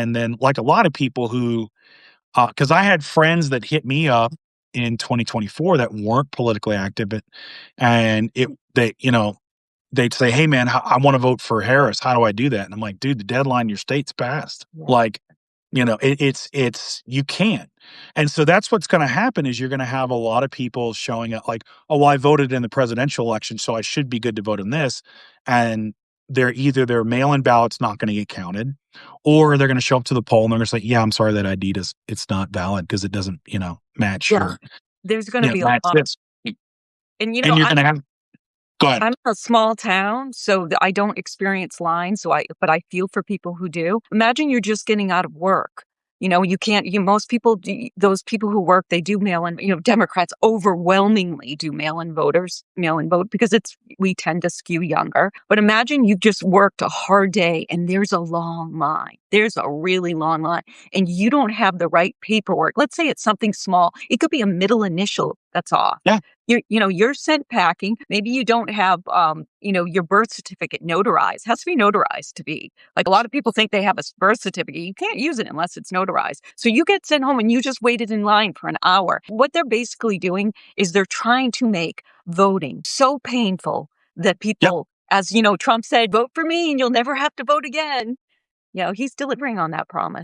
And then like a lot of people who, because I had friends that hit me up in 2024 that weren't politically active, and they'd say, "Hey man, I want to vote for Harris. How do I do that?" And I'm like, "Dude, the deadline in your state's passed. Yeah. Like, it's you can't." And so that's what's going to happen is you're going to have a lot of people showing up like, "Oh, well, I voted in the presidential election, so I should be good to vote in this." And their mail-in ballot's not going to get counted, or they're going to show up to the poll and they're going to say, "Yeah, I'm sorry, that ID it's not valid because it doesn't, match Yeah. There's going to be a match lot. this." And, And you're going to have go ahead. I'm a small town, so I don't experience lines. But I feel for people who do. Imagine you're just getting out of work. You can't, most people, those people who work, they do mail in, Democrats overwhelmingly do mail in vote because we tend to skew younger. But imagine you've just worked a hard day and there's a long line. There's a really long line and you don't have the right paperwork. Let's say it's something small. It could be a middle initial that's off. Yeah. You're sent packing. Maybe you don't have, your birth certificate notarized. It has to be notarized to be. Like a lot of people think they have a birth certificate. You can't use it unless it's notarized. So you get sent home and you just waited in line for an hour. What they're basically doing is they're trying to make voting so painful that people, as Trump said, vote for me and you'll never have to vote again. He's delivering on that promise.